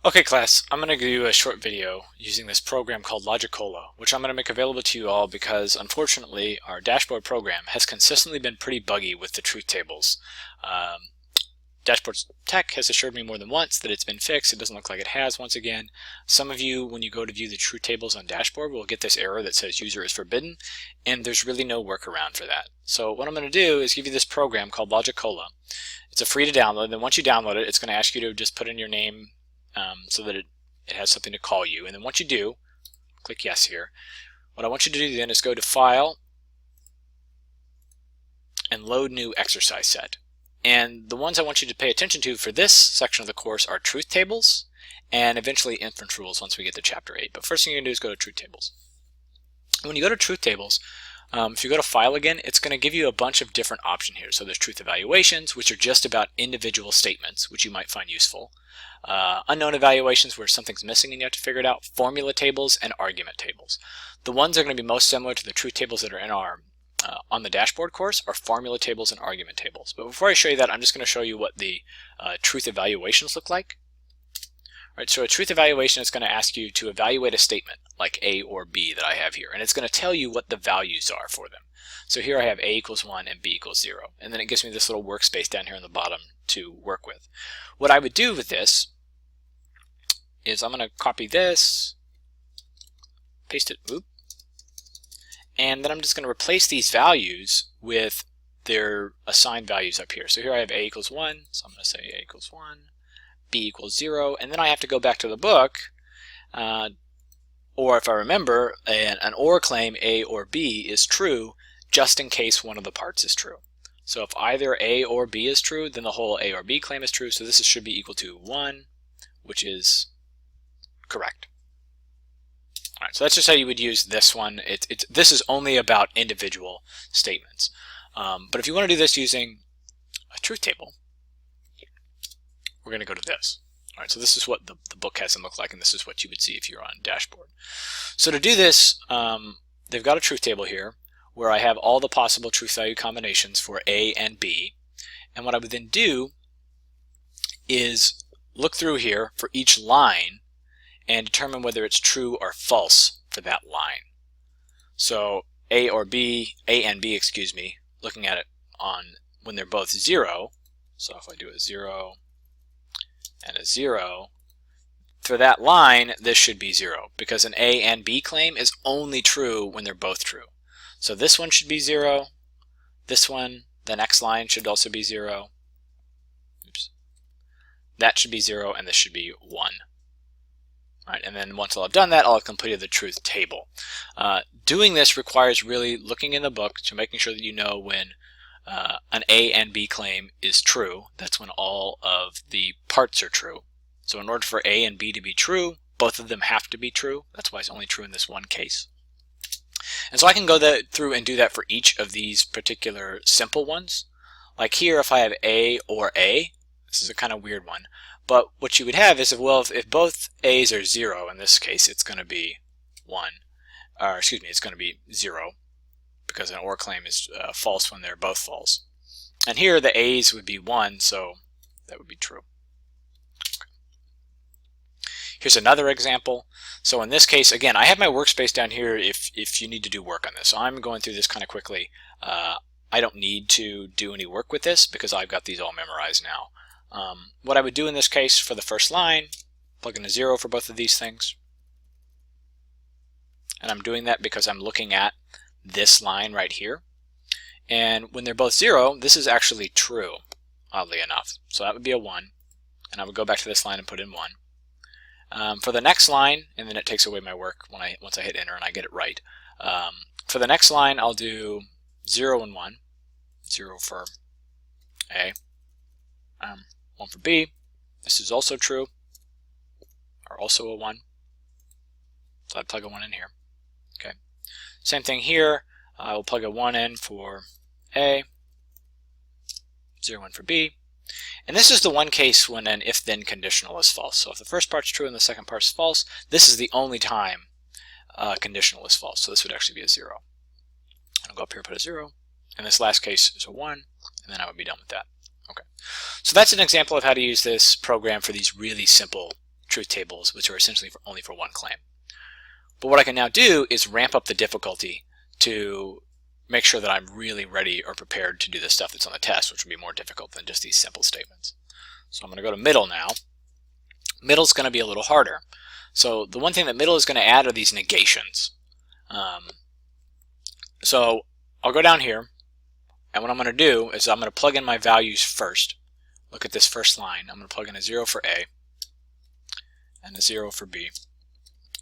Okay class, I'm going to give you a short video using this program called Logicola, which I'm going to make available to you all because unfortunately our dashboard program has consistently been pretty buggy with the truth tables. Dashboard Tech has assured me more than once that it's been fixed. It doesn't look like it has once again. Some of you, when you go to view the truth tables on Dashboard, will get this error that says user is forbidden, and there's really no workaround for that. So what I'm going to do is give you this program called Logicola. It's a free to download, and once you download it, it's going to ask you to just put in your name so that it has something to call you. And then once you do, click yes here. What I want you to do then is go to File and Load New Exercise Set. And the ones I want you to pay attention to for this section of the course are truth tables and eventually inference rules once we get to chapter 8. But first thing you're going to do is go to truth tables. When you go to truth tables, if you go to File again, it's going to give you a bunch of different options here. So there's truth evaluations, which are just about individual statements, which you might find useful. Unknown evaluations, where something's missing and you have to figure it out. Formula tables and argument tables. The ones that are going to be most similar to the truth tables that are in our on the dashboard course are formula tables and argument tables. But before I show you that, I'm just going to show you what the truth evaluations look like. All right, so a truth evaluation is going to ask you to evaluate a statement like A or B that I have here, and it's going to tell you what the values are for them. So here I have A equals 1 and B equals 0, and then it gives me this little workspace down here on the bottom to work with. What I would do with this is I'm going to copy this, paste it, and then I'm just going to replace these values with their assigned values up here. So here I have A equals 1, so I'm going to say A equals 1. B equals 0, and then I have to go back to the book, or if I remember, an OR claim A or B is true just in case one of the parts is true. So if either A or B is true, then the whole A or B claim is true, so this should be equal to 1, which is correct. All right, so that's just how you would use this one. This is only about individual statements. But if you want to do this using a truth table, we're going to go to this. All right, so this is what the book has them look like, and this is what you would see if you're on dashboard. So to do this, they've got a truth table here where I have all the possible truth value combinations for A and B. And what I would then do is look through here for each line and determine whether it's true or false for that line. So A and B, excuse me, looking at it on when they're both 0. So if I do a 0 and a 0, for that line this should be 0 because an A and B claim is only true when they're both true. So this one should be 0, this one, the next line should also be 0, oops, that should be 0, and this should be 1. All right, and then once I'll have done that, I'll have completed the truth table. Doing this requires really looking in the book to making sure that you know when an A and B claim is true. That's when all of the parts are true. So in order for A and B to be true, both of them have to be true. That's why it's only true in this one case. And so I can go through and do that for each of these particular simple ones. Like here, if I have A or A, this is a kind of weird one. But what you would have is, if both A's are 0, in this case it's going to be 1. Or excuse me, it's going to be 0. Because an OR claim is false when they're both false. And here the A's would be 1, so that would be true. Okay. Here's another example. So in this case, again, I have my workspace down here if you need to do work on this. So I'm going through this kind of quickly. I don't need to do any work with this because I've got these all memorized now. What I would do in this case for the first line, plug in a 0 for both of these things. And I'm doing that because I'm looking at this line right here. And when they're both 0, this is actually true, oddly enough. So that would be a 1. And I would go back to this line and put in 1. For the next line, and then it takes away my work once I hit enter and I get it right. For the next line, I'll do 0 and 1. 0 for A. 1 for B. This is also true, or also a 1. So I'd plug a 1 in here. Okay. Same thing here. I will plug a 1 in for A, 0, 1 for B. And this is the one case when an if-then conditional is false. So if the first part's true and the second part's false, this is the only time conditional is false. So this would actually be a 0. I'll go up here and put a 0. In this last case is a 1, and then I would be done with that. Okay. So that's an example of how to use this program for these really simple truth tables, which are essentially only for one claim. But what I can now do is ramp up the difficulty to make sure that I'm really ready or prepared to do the stuff that's on the test, which would be more difficult than just these simple statements. So I'm going to go to middle now. Middle's going to be a little harder. So the one thing that middle is going to add are these negations. So I'll go down here, and what I'm going to do is I'm going to plug in my values first. Look at this first line. I'm going to plug in a 0 for A and a 0 for B.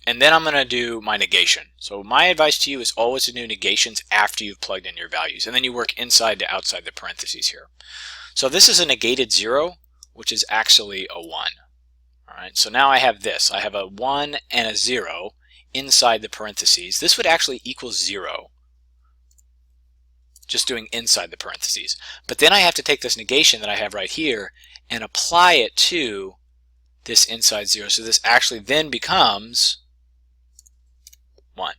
And then I'm going to do my negation. So my advice to you is always to do negations after you've plugged in your values. And then you work inside to outside the parentheses here. So this is a negated 0, which is actually a 1. All right, so now I have this. I have a 1 and a 0 inside the parentheses. This would actually equal 0. Just doing inside the parentheses. But then I have to take this negation that I have right here and apply it to this inside 0. So this actually then becomes 1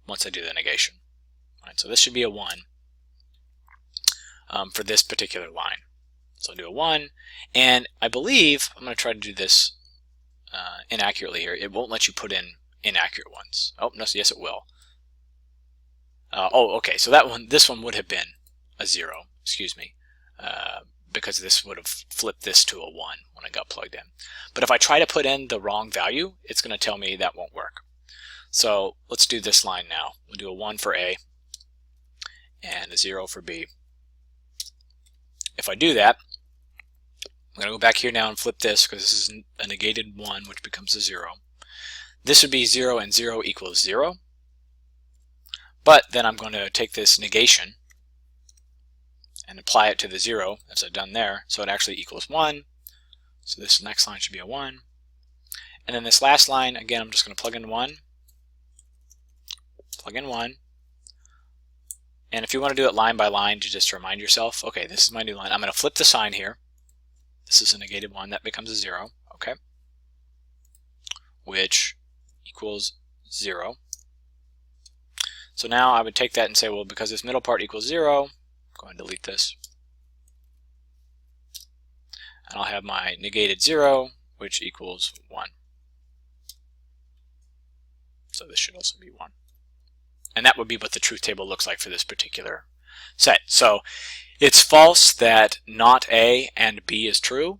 once I do the negation. All right, so this should be a 1 for this particular line. So I'll do a 1, and I believe I'm going to try to do this inaccurately here. It won't let you put in inaccurate ones. Oh, no, yes it will. Oh, okay, so this one would have been a 0, excuse me, because this would have flipped this to a 1 when I got plugged in. But if I try to put in the wrong value, it's going to tell me that won't work. So let's do this line now. We'll do a 1 for A and a 0 for B. If I do that, I'm going to go back here now and flip this because this is a negated 1, which becomes a 0. This would be 0 and 0 equals 0. But then I'm going to take this negation and apply it to the 0 as I've done there, so it actually equals 1. So this next line should be a 1. And then this last line, again, I'm just going to plug in 1. Plug in 1. And if you want to do it line by line to just remind yourself, okay, this is my new line. I'm going to flip the sign here. This is a negated 1. That becomes a 0. Okay. Which equals 0. So now I would take that and say, well, because this middle part equals 0, go ahead and delete this. And I'll have my negated 0, which equals 1. So this should also be 1. And that would be what the truth table looks like for this particular set. So it's false that not A and B is true.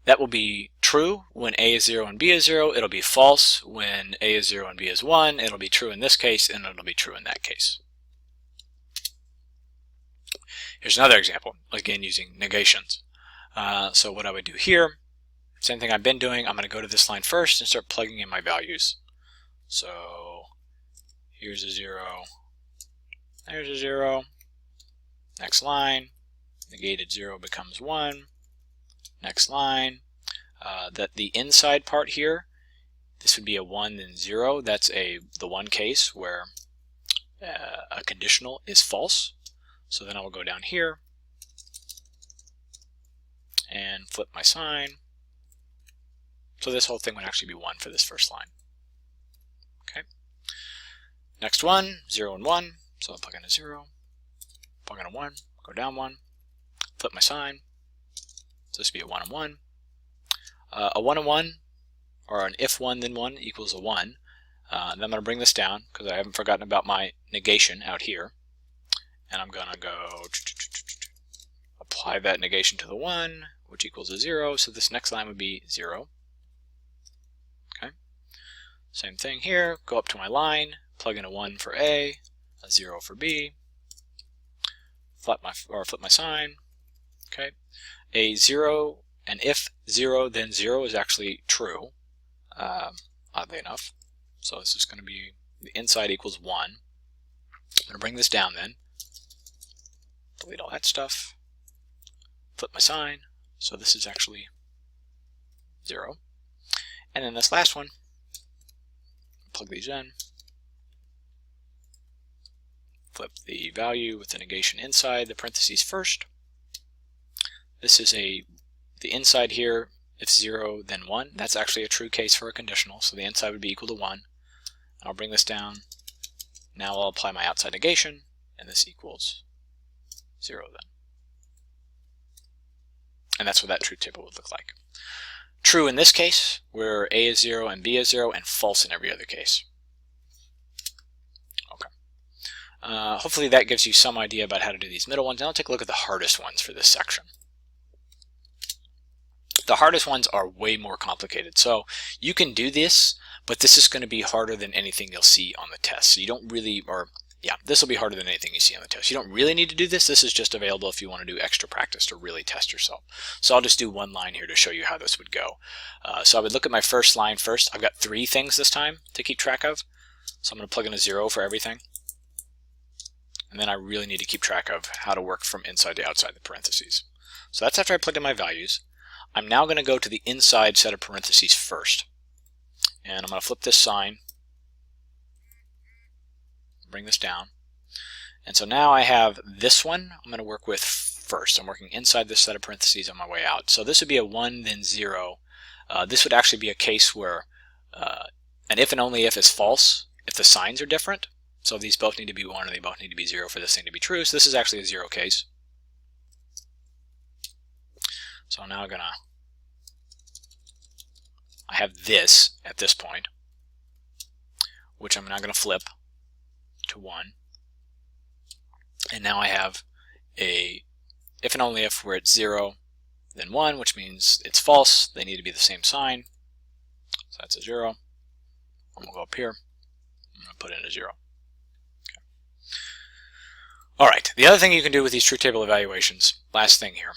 That will be true when A is 0 and B is 0. It'll be false when A is 0 and B is 1. It'll be true in this case, and it'll be true in that case. Here's another example, again using negations. So what I would do here, same thing I've been doing, I'm going to go to this line first and start plugging in my values. So here's a 0, there's a 0, next line, negated 0 becomes 1. Next line, that the inside part here, this would be a 1 then 0. That's the one case where a conditional is false. So then I will go down here and flip my sign. So this whole thing would actually be 1 for this first line. Okay. Next one, 0 and 1. So I'll plug in a 0, plug in a 1, go down 1, flip my sign. So this would be a 1 and 1. A 1 and 1, or an if 1 then 1 equals a 1. Then I'm going to bring this down because I haven't forgotten about my negation out here. And I'm going to go apply that negation to the 1, which equals a 0. So this next line would be 0. Okay. Same thing here. Go up to my line, plug in a 1 for A, a 0 for B, flip my sign. Okay. A 0, and if 0 then 0 is actually true, oddly enough. So this is going to be the inside equals 1. I'm going to bring this down then, delete all that stuff, flip my sign, so this is actually 0. And then this last one, plug these in, flip the value with the negation inside the parentheses first. This is the inside here, if 0 then 1, that's actually a true case for a conditional, so the inside would be equal to 1. I'll bring this down. Now I'll apply my outside negation, and this equals 0 then. And that's what that truth table would look like. true in this case, where A is 0 and B is 0, and false in every other case. Okay. Hopefully that gives you some idea about how to do these middle ones. Now let's take a look at the hardest ones for this section. The hardest ones are way more complicated. So you can do this, but this is going to be harder than anything you'll see on the test. So you don't really, this will be harder than anything you see on the test. You don't really need to do this. This is just available if you want to do extra practice to really test yourself. So I'll just do one line here to show you how this would go. So I would look at my first line first. I've got 3 things this time to keep track of. So I'm going to plug in a 0 for everything. And then I really need to keep track of how to work from inside to outside the parentheses. So that's after I plugged in my values. I'm now going to go to the inside set of parentheses first. And I'm going to flip this sign, bring this down. And so now I have this one I'm going to work with first. I'm working inside this set of parentheses on my way out. So this would be a 1, then 0. This would actually be a case where an if and only if is false if the signs are different. So these both need to be 1 and they both need to be 0 for this thing to be true. So this is actually a 0 case. So I'm now I have this at this point, which I'm now going to flip to 1. And now I have a if and only if where it's 0, then 1, which means it's false. They need to be the same sign. So that's a 0. I'm going to go up here. I'm going to put in a 0. Okay. All right. The other thing you can do with these truth table evaluations, last thing here,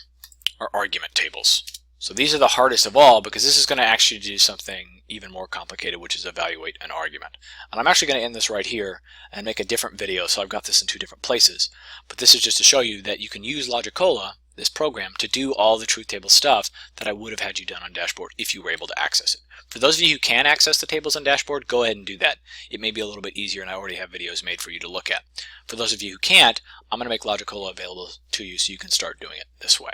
are argument tables. So these are the hardest of all because this is going to actually do something even more complicated, which is evaluate an argument. And I'm actually going to end this right here and make a different video, so I've got this in 2 different places. But this is just to show you that you can use Logicola, this program, to do all the truth table stuff that I would have had you done on Dashboard if you were able to access it. For those of you who can access the tables on Dashboard, go ahead and do that. It may be a little bit easier, and I already have videos made for you to look at. For those of you who can't, I'm going to make Logicola available to you so you can start doing it this way.